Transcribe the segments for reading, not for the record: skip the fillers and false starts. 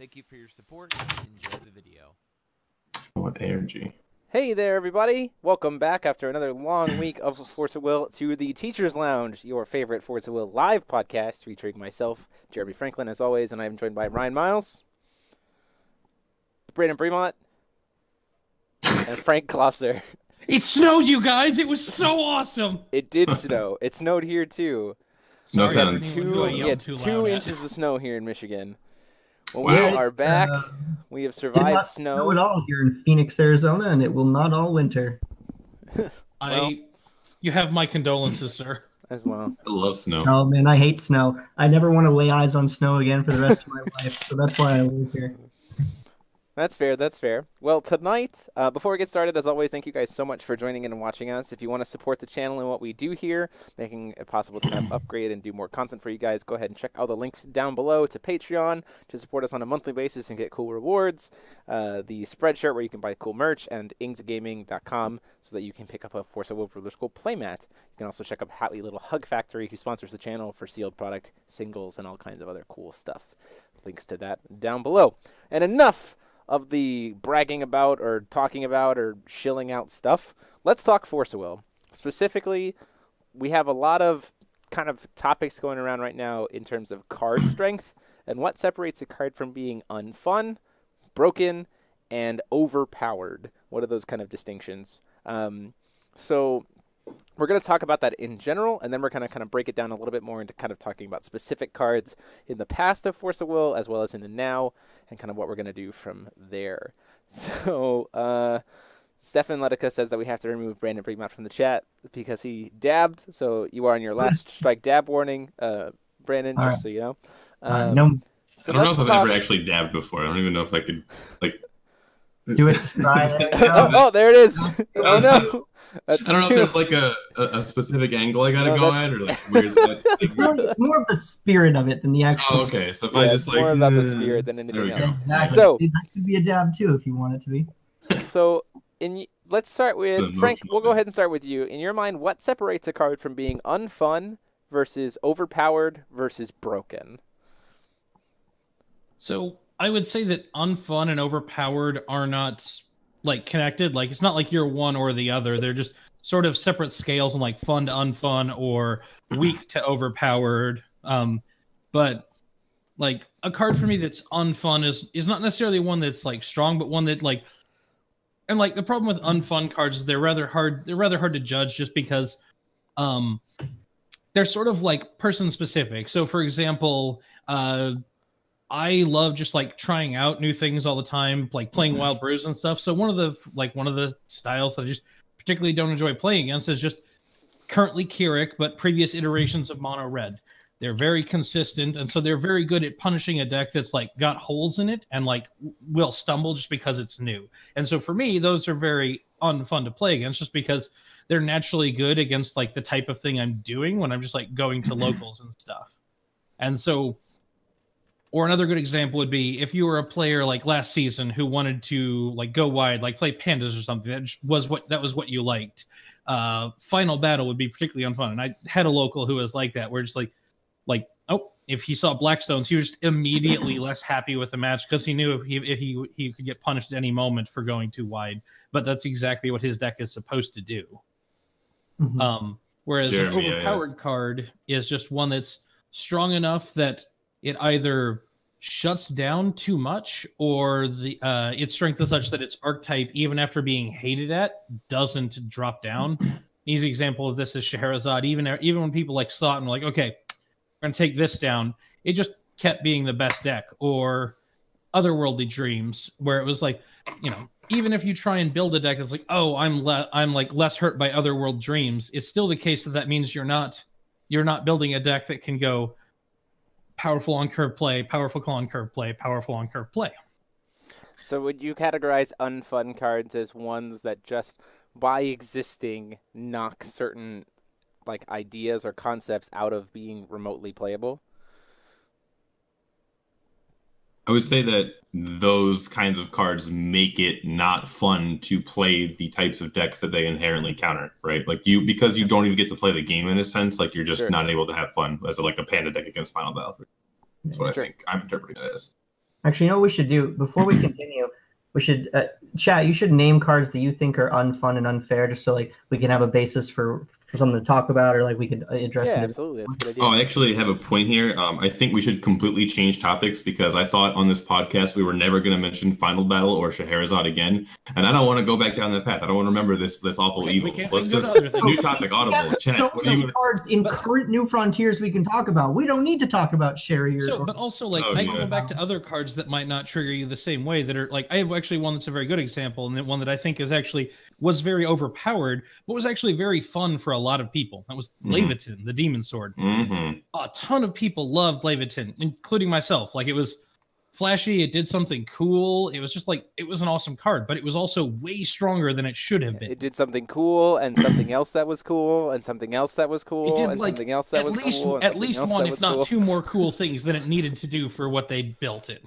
Thank you for your support and enjoy the video. What energy. Hey there, everybody. Welcome back after another long week of Force of Will to the Teacher's Lounge, your favorite Force of Will live podcast featuring myself, Jeremy Franklin, as always, and I'm joined by Ryan Miles, Brandon Bremont, and Frank Glosser. It snowed, you guys. It was so awesome. It did snow. It snowed here, too. No Sorry, sense. Two inches of snow here in Michigan. Well, Wow. we are back. We have Did survived not snow. at all here in Phoenix, Arizona, and it will not all winter. You have my condolences, sir. As well. I love snow. Oh man, I hate snow. I never want to lay eyes on snow again for the rest of my life, so that's why I live here. That's fair. That's fair. Well, tonight, before we get started, as always, thank you guys so much for joining in and watching us. If you want to support the channel and what we do here, making it possible to kind of upgrade and do more content for you guys, go ahead and check out the links down below to Patreon to support us on a monthly basis and get cool rewards, the Spreadshirt where you can buy cool merch, and ingsgaming.com so that you can pick up a Force of Will Ruler School playmat. You can also check out Happy Little Hug Factory, who sponsors the channel for sealed product, singles, and all kinds of other cool stuff. Links to that down below. And enough of the bragging about or talking about or shilling out stuff. Let's talk Force of Will. Specifically, we have a lot of kind of topics going around right now in terms of card strength and what separates a card from being unfun, broken, and overpowered. What are those kind of distinctions? So we're going to talk about that in general, and then we're going to kind of break it down a little bit more into kind of talking about specific cards in the past of Force of Will, as well as in the now, and kind of what we're going to do from there. So, Stefan Letica says that we have to remove Brandon Bremont from the chat because he dabbed, so you are on your last strike dab warning, Brandon, All just right. so you know. No, So I don't know if let's I've talk... ever actually dabbed before. I don't even know if I could, like... do it. Try it. oh, there it is. Oh, no. That's I don't know true. if there's like a specific angle I gotta No, go that's- at, or like where's that? It's more of the spirit of it than the actual. Oh, okay. So if Yeah, I it's just like more about the spirit than there anything we else. go. Exactly. So- That could be a dab too if you want it to be. So, let's start with The Frank. emotional We'll go thing. ahead and start with you. In your mind, what separates a card from being unfun versus overpowered versus broken? So I would say that unfun and overpowered are not like connected. Like it's not like you're one or the other. They're just sort of separate scales, and like fun to unfun or weak to overpowered. But like a card for me that's unfun is not necessarily one that's like strong, but one that like, and like the problem with unfun cards is they're rather hard to judge just because they're sort of like person specific. So for example, I love just like trying out new things all the time, like playing Wild Brews and stuff. So one of the styles that I just particularly don't enjoy playing against is just currently Keurig, but previous iterations of mono red. They're very consistent, and so they're very good at punishing a deck that's like got holes in it and like will stumble just because it's new. And so for me, those are very unfun to play against just because they're naturally good against like the type of thing I'm doing when I'm just like going to locals and stuff. And so, or another good example would be if you were a player like last season who wanted to like go wide, like play pandas or something. That was what you liked. Final Battle would be particularly unfun, and I had a local who was like that. Where just like oh, if he saw Blackstones, he was just immediately less happy with the match because he knew if he could get punished at any moment for going too wide. But that's exactly what his deck is supposed to do. Mhm. Whereas Jeremy, an overpowered card is just one that's strong enough that it either shuts down too much or its strength is such that its archetype, even after being hated at, doesn't drop down. An easy example of this is Scheherazade. Even when people like saw it and were like, okay, we're going to take this down, it just kept being the best deck. Or Otherworldly Dreams, where it was like, you know, even if you try and build a deck that's like, oh, I'm like less hurt by Otherworld Dreams, it's still the case that means you're not building a deck that can go powerful on curve play, powerful on curve play, powerful on curve play. So would you categorize unfun cards as ones that just by existing knock certain like ideas or concepts out of being remotely playable? I would say that those kinds of cards make it not fun to play the types of decks that they inherently counter, right? Like because you don't even get to play the game in a sense, like you're just Sure. not able to have fun as like a panda deck against Final Battle. That's what Sure. I think I'm interpreting it as. Actually, you know what we should do before we continue? We should chat. You should name cards that you think are unfun and unfair, just so like we can have a basis for something to talk about, or like we could address. Yeah, it. absolutely. That's a good idea. Oh, I actually have a point here. I think we should completely change topics because I thought on this podcast we were never going to mention Final Battle or Scheherazade again, and I don't want to go back down that path. I don't want to remember this awful Okay, evil. we can't- Let's we can just go to other things. new topic. Audible Yes, chat. so What do you? many cards in current New Frontiers we can talk about. We don't need to talk about Sherry or. So, but also, like, Oh, I can yeah. go back to other cards that might not trigger you the same way. That are like, I have actually one that's a very good example, and then one that I think is actually was very overpowered, but was actually very fun for a lot of people. That was Leviathan, the Demon Sword. Mm-hmm. A ton of people loved Leviathan, including myself. Like, it was flashy, it did something cool. It was just like, it was an awesome card, but it was also way stronger than it should have been. It did something cool, and something else that was cool, and something else that was cool, It did and like something else that at was least cool, and at something least else one, that if was not cool. two more cool things than it needed to do for what they built it.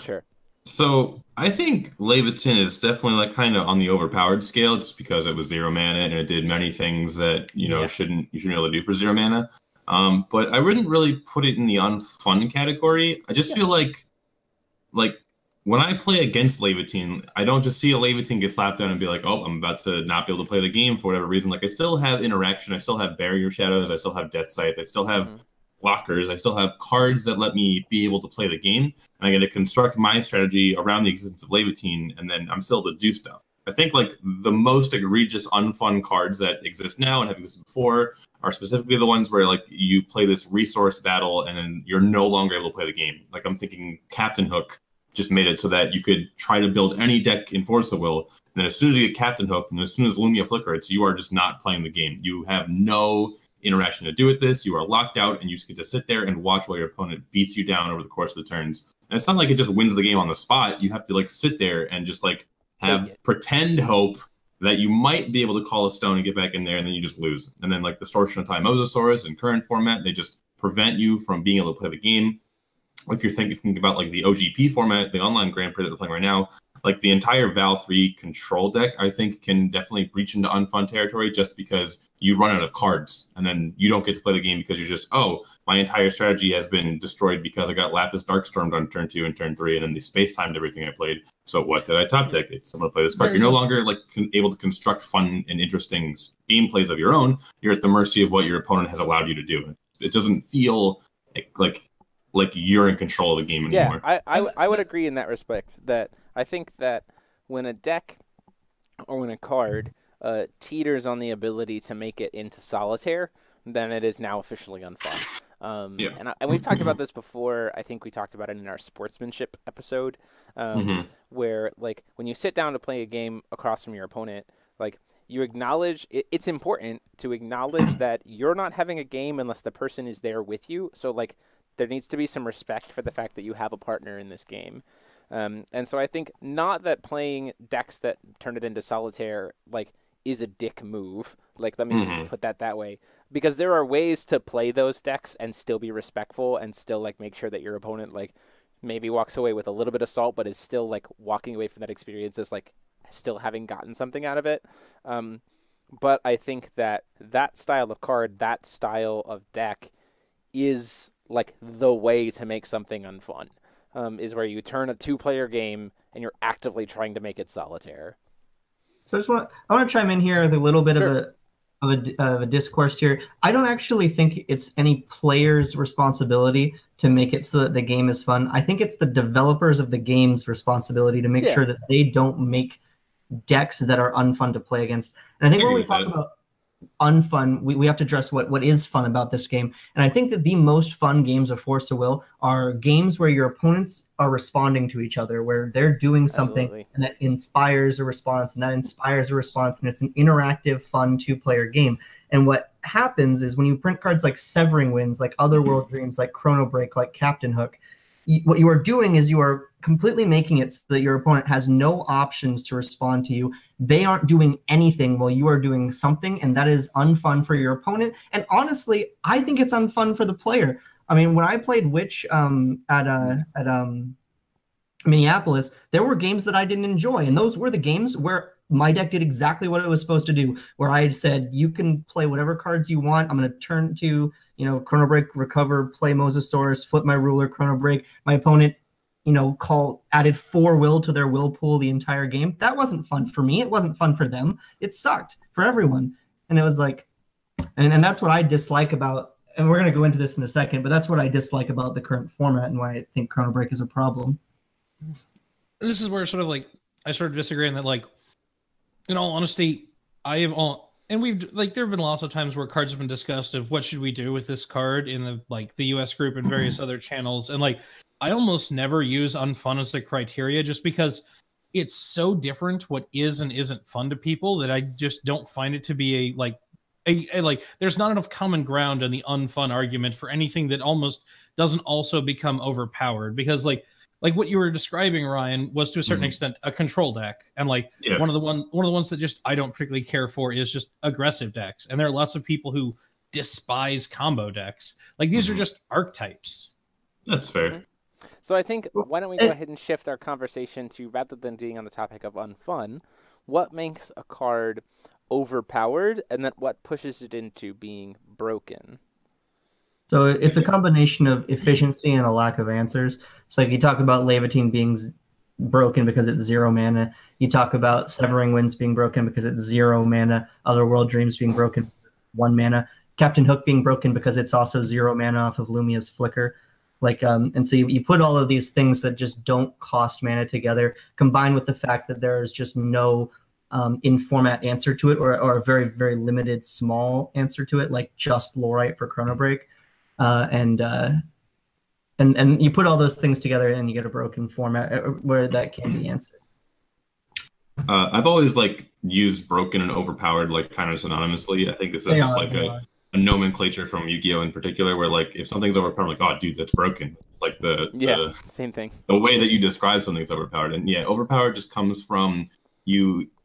Sure. So I think Leviathan is definitely like kind of on the overpowered scale, just because it was 0 mana and it did many things that you Yeah. shouldn't be able to do for 0 mana. But I wouldn't really put it in the unfun category. I just feel like when I play against Leviathan, I don't just see a Leviathan get slapped down and be like, oh, I'm about to not be able to play the game for whatever reason. Like, I still have interaction. I still have barrier shadows. I still have death sight. I still have blockers. I still have cards that let me be able to play the game. And I get to construct my strategy around the existence of Leviathan, and then I'm still able to do stuff. I think like the most egregious unfun cards that exist now and have existed before are specifically the ones where like you play this resource battle and then you're no longer able to play the game. Like, I'm thinking Captain Hook just made it so that you could try to build any deck in Force of Will, and then as soon as you get Captain Hook and as soon as Lumia flickers, you are just not playing the game. You have no interaction to do with this. You are locked out, and you just get to sit there and watch while your opponent beats you down over the course of the turns. And it's not like it just wins the game on the spot. You have to like sit there and just like have pretend hope that you might be able to call a stone and get back in there, and then you just lose. And then like Distortion of Time Mosasaurus in current format, they just prevent you from being able to play the game. If you're thinking about like the OGP format, the online Grand Prix that we're playing right now, like the entire Val 3 control deck, I think can definitely breach into unfun territory just because you run out of cards and then you don't get to play the game because you're just, oh, my entire strategy has been destroyed because I got Lapis Darkstormed on turn 2 and turn 3 and then they space-timed everything I played. So what did I top deck? It's I'm going to play this card. You're no longer like able to construct fun and interesting gameplays of your own. You're at the mercy of what your opponent has allowed you to do. It doesn't feel like you're in control of the game anymore. Yeah, I would agree in that respect. That I think that when a deck or when a card teeters on the ability to make it into solitaire, then it is now officially unfun. And we've talked about this before. I think we talked about it in our sportsmanship episode, where like when you sit down to play a game across from your opponent, like you acknowledge it's important to acknowledge that you're not having a game unless the person is there with you. So like there needs to be some respect for the fact that you have a partner in this game. And so I think not that playing decks that turn it into solitaire like is a dick move. Like, let me put that way, because there are ways to play those decks and still be respectful and still like make sure that your opponent like maybe walks away with a little bit of salt, but is still like walking away from that experience as like still having gotten something out of it. But I think that that style of card, that style of deck is like the way to make something unfun, is where you turn a 2-player game and you're actively trying to make it solitaire. So I want to chime in here with a little bit of a discourse here. I don't actually think it's any player's responsibility to make it so that the game is fun. I think it's the developers of the game's responsibility to make sure that they don't make decks that are unfun to play against. And I think when we talk about unfun, we have to address what is fun about this game. And I think that the most fun games of Force of Will are games where your opponents are responding to each other, where they're doing something and that inspires a response, and that inspires a response, and it's an interactive, fun 2-player game. And what happens is when you print cards like Severing Winds, like Otherworld Dreams, like Chrono Break, like Captain Hook, what you are doing is you are completely making it so that your opponent has no options to respond to you. They aren't doing anything while you are doing something, and that is unfun for your opponent. And honestly, I think it's unfun for the player. I mean, when I played Witch at Minneapolis, there were games that I didn't enjoy, and those were the games where my deck did exactly what it was supposed to do, where I had said, you can play whatever cards you want. I'm going to turn to, Chrono Break, recover, play Mosasaurus, flip my ruler, Chrono Break. My opponent, added 4 will to their will pool the entire game. That wasn't fun for me. It wasn't fun for them. It sucked for everyone. And it was like, and that's what I dislike about, and we're going to go into this in a second, but that's what I dislike about the current format and why I think Chrono Break is a problem. This is where sort of like I started disagreeing that, like, in all honesty, and we've like there have been lots of times where cards have been discussed of what should we do with this card in the US group and various other channels, and like I almost never use unfun as a criteria just because it's so different what is and isn't fun to people that I just don't find it to be like there's not enough common ground in the unfun argument for anything that almost doesn't also become overpowered, because like what you were describing, Ryan, was to a certain extent a control deck, and like one of the ones that just I don't particularly care for is just aggressive decks, and there are lots of people who despise combo decks. Like these are just archetypes. That's fair. So I think why don't we go ahead and shift our conversation to, rather than being on the topic of unfun, what makes a card overpowered, and then what pushes it into being broken? So it's a combination of efficiency and a lack of answers. So like you talk about Levitine being broken because it's 0 mana. You talk about Severing Winds being broken because it's 0 mana. Otherworld Dreams being broken 1 mana. Captain Hook being broken because it's also 0 mana off of Lumia's Flicker. Like and so you put all of these things that just don't cost mana together, combined with the fact that there's just no in-format answer to it, or a very, very limited small answer to it, like just Lorite for Chrono Break. And you put all those things together and you get a broken format where that can be answered. I've always used broken and overpowered kind of synonymously. I think this is just a nomenclature from Yu-Gi-Oh! In particular, where if something's overpowered, like, oh dude, that's broken. It's like the same thing. The way that you describe something's overpowered. And yeah, overpowered just comes from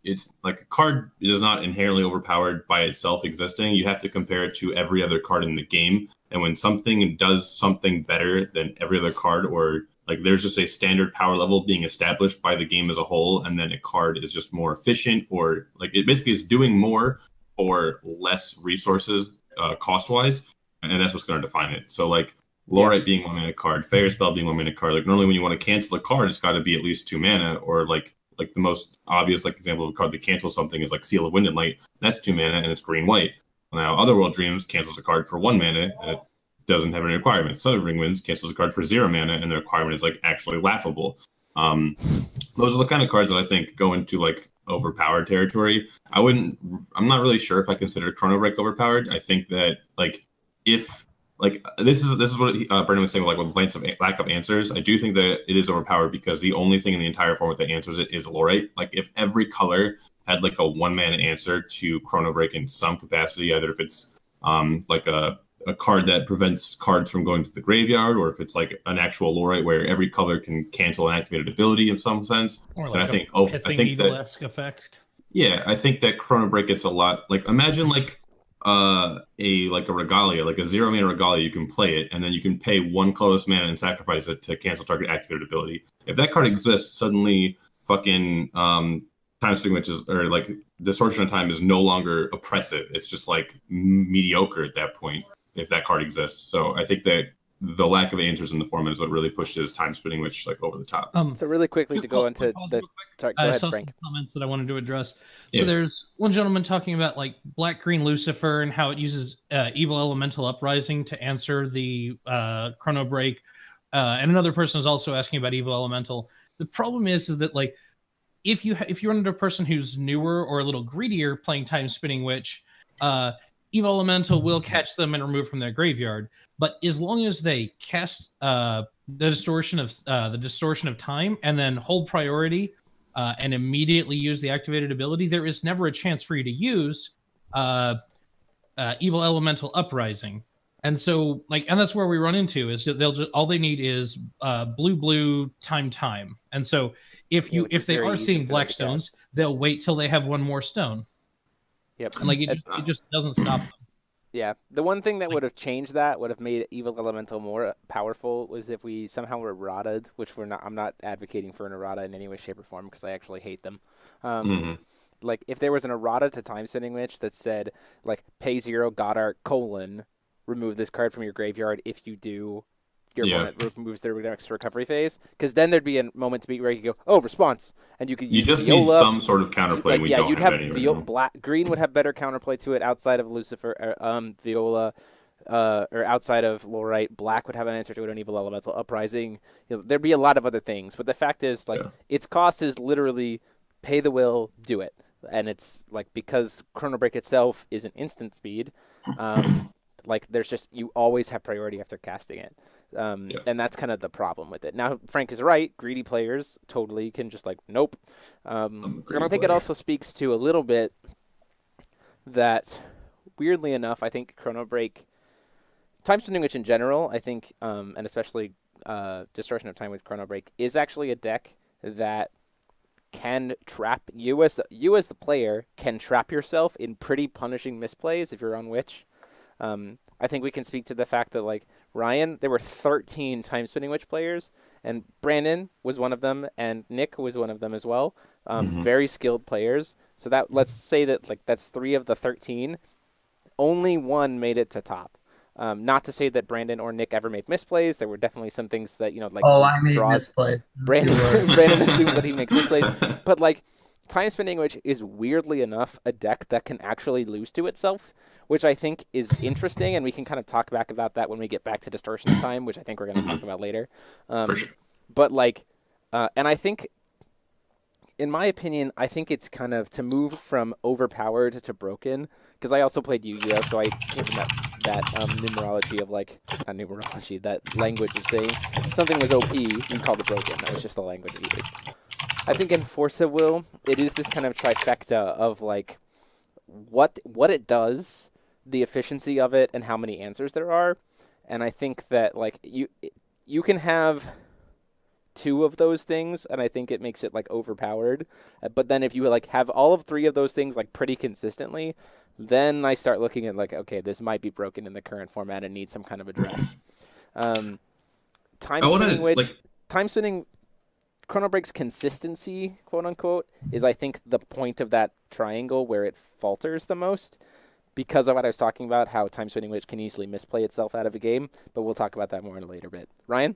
it's like a card is not inherently overpowered by itself existing. You have to compare it to every other card in the game. And when something does something better than every other card, or there's just a standard power level being established by the game as a whole, and then a card is just more efficient, or it basically is doing more or less resources cost-wise, and that's what's going to define it. So Lorite being 1 mana card, Fair Spell being 1 mana card, normally when you want to cancel a card, it's got to be at least 2 mana, or the most obvious example of a card that cancels something is Seal of Wind and Light. That's 2 mana and it's green-white. Now, Otherworld Dreams cancels a card for 1 mana and it doesn't have any requirements. Severing Winds cancels a card for 0 mana and the requirement is actually laughable. Those are the kind of cards that I think go into overpowered territory. I'm not really sure if I consider Chrono Break overpowered. I think that if this is what Brendan was saying, with lack of answers. I do think that it is overpowered because the only thing in the entire format that answers it is Lorite. If every color had a 1 mana answer to Chrono Break in some capacity, either if it's a card that prevents cards from going to the graveyard, or if it's an actual Lorite where every color can cancel an activated ability in some sense. Or I think that effect. Yeah, I think that Chrono Break gets a lot imagine a Regalia, a 0 mana Regalia. You can play it and then you can pay 1 colorless mana and sacrifice it to cancel target activated ability. If that card exists, suddenly fucking Time Spinning Witches, or Distortion of Time, is no longer oppressive. It's just mediocre at that point if that card exists. So I think that the lack of answers in the format is what really pushes Time Spinning Witch over the top. So really quickly to go into the... Sorry, go ahead, Frank. Comments that I wanted to address. So there's one gentleman talking about Black-Green Lucifer and how it uses Evil Elemental Uprising to answer the Chrono Break. And another person is also asking about Evil Elemental. The problem is that if you run into a person who's newer or a little greedier playing Time Spinning Witch, Evil Elemental will catch them and remove from their graveyard. But as long as they cast the distortion of time and then hold priority and immediately use the activated ability, there is never a chance for you to use Evil Elemental Uprising. And so and that's where we run into is that all they need is blue time. And so if they are seeing black stones, they'll wait till they have 1 more stone. Yep. And it just doesn't stop them. Yeah. The one thing that would have changed that, would have made Evil Elemental more powerful, was if we somehow errata'd, which I'm not advocating for an errata in any way, shape, or form, because I actually hate them. If there was an errata to Time Spinning Witch that said, pay 0 Goddard : remove this card from your graveyard. If you do, your opponent moves their next recovery phase, because then there'd be a moment to be where you could go, oh, response, and you could use just Viola. need some sort of counterplay. Like, you'd have Green would have better counterplay to it outside of Lucifer, Viola, or outside of Lorite. Black would have an answer to it on Evil Elemental Uprising. There'd be a lot of other things, but the fact is, like, its cost is literally pay the will, do it, and it's like, because Chrono Break itself is an instant speed. Like, there's just, you always have priority after casting it. And that's kind of the problem with it. Now, Frank is right. Greedy players totally can just, like, nope. And I think it also speaks to a little bit that, weirdly enough, I think Chrono Break, Time Spinning Witch in general, I think, and especially Distortion of Time with Chrono Break, is actually a deck that can trap you as the player, can trap yourself in pretty punishing misplays if you're on Witch. I think we can speak to the fact that, like, Ryan, there were 13 Time Spinning Witch players, and Brandon was one of them, and Nick was one of them as well. Very skilled players. So that, let's say that, like, that's 3 of the 13. Only 1 made it to top. Not to say that Brandon or Nick ever made misplays. There were definitely some things that, like, I made misplay. Brandon assumes that he makes misplays, but, like, Time Spinning Witch is, weirdly enough, a deck that can actually lose to itself, which I think is interesting, and we can kind of talk back about that when we get back to Distortion of Time, which I think we're going to talk about later. For sure. But, like, and I think, in my opinion, I think it's kind of to move from overpowered to broken, because I also played Yu-Gi-Oh!, so I give them that numerology of, like, not numerology, that language of saying something was OP, you called it broken. That was just the language I used. I think in Force of Will, it is this kind of trifecta of, like, what it does, the efficiency of it, and how many answers there are. And I think that, like, you can have 2 of those things, and I think it makes it, like, overpowered. But then if you, like, have all of 3 of those things, like, pretty consistently, then I start looking at, like, okay, this might be broken in the current format and needs some kind of address. Time Spinning Chrono Break's consistency, quote unquote, is, I think, the point of that triangle where it falters the most, because of what I was talking about, how Time Spinning Witch can easily misplay itself out of a game. But we'll talk about that more in a later bit. Ryan?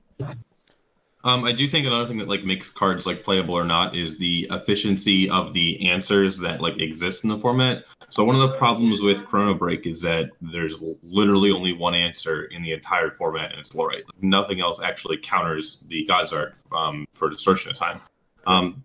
I do think another thing that, like, makes cards, like, playable or not is the efficiency of the answers that, like, exist in the format. So one of the problems with Chrono Break is that there's literally only 1 answer in the entire format, and it's Lorite. Like, nothing else actually counters the God's Art for Distortion of Time.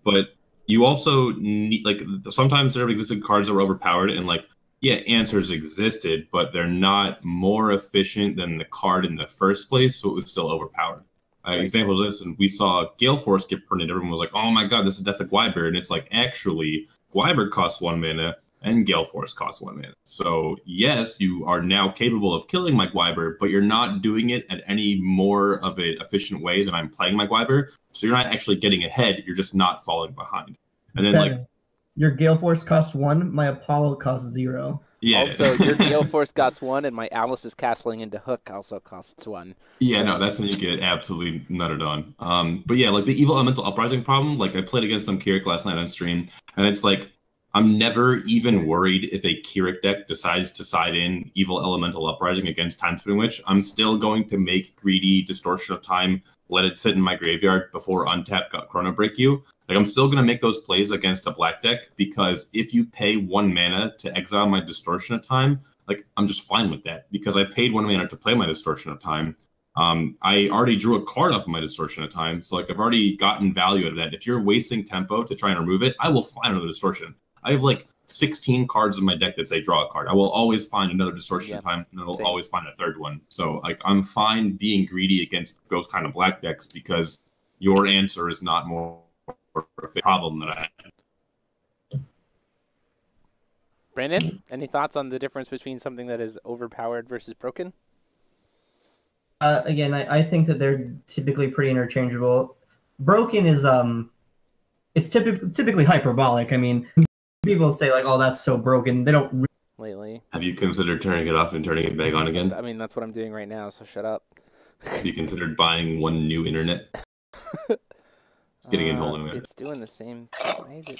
But you also need, like, sometimes there have existed cards that were overpowered, and, like, yeah, answers existed, but they're not more efficient than the card in the first place, so it was still overpowered. Example of this, and we saw Gale Force get printed. Everyone was like, oh my god, this is Death of Gwyber. And it's like, actually, Gwyber costs 1 mana, and Gale Force costs 1 mana. So, yes, you are now capable of killing my Gwyber, but you're not doing it at any more of an efficient way than I'm playing my Gwyber. So you're not actually getting ahead, you're just not falling behind. And then, like, your Gale Force costs 1, my Apollo costs 0. Yeah. Also, your Gale Force costs 1, and my Alice is castling into Hook also costs 1. Yeah, no, that's when you get absolutely nutted on. But yeah, like the Evil Elemental Uprising problem, like I played against some Keurig last night on stream, and it's like, I'm never even worried if a Keurig deck decides to side in Evil Elemental Uprising against Time Spinning Witch. I'm still going to make greedy Distortion of Time, let it sit in my graveyard before untap Chrono Break you. Like, I'm still going to make those plays against a black deck, because if you pay 1 mana to exile my Distortion of Time, like, I'm just fine with that, because I paid 1 mana to play my Distortion of Time. I already drew a card off of my Distortion of Time, so, like, I've already gotten value out of that. If you're wasting tempo to try and remove it, I will find another Distortion. I have, like, 16 cards in my deck that say draw a card. I will always find another Distortion of Time, and I will always find a third one. So, like, I'm fine being greedy against those kind of black decks, because your answer is not more a problem than I had. Brandon, any thoughts on the difference between something that is overpowered versus broken? Again, I think that they're typically pretty interchangeable. Broken is it's typically hyperbolic. I mean, people say, like, oh, that's so broken. They don't lately. Have you considered turning it off and turning it back on again? I mean, that's what I'm doing right now, so shut up. Have you considered buying 1 new internet? Getting in whole internet. It's doing the same. Why is it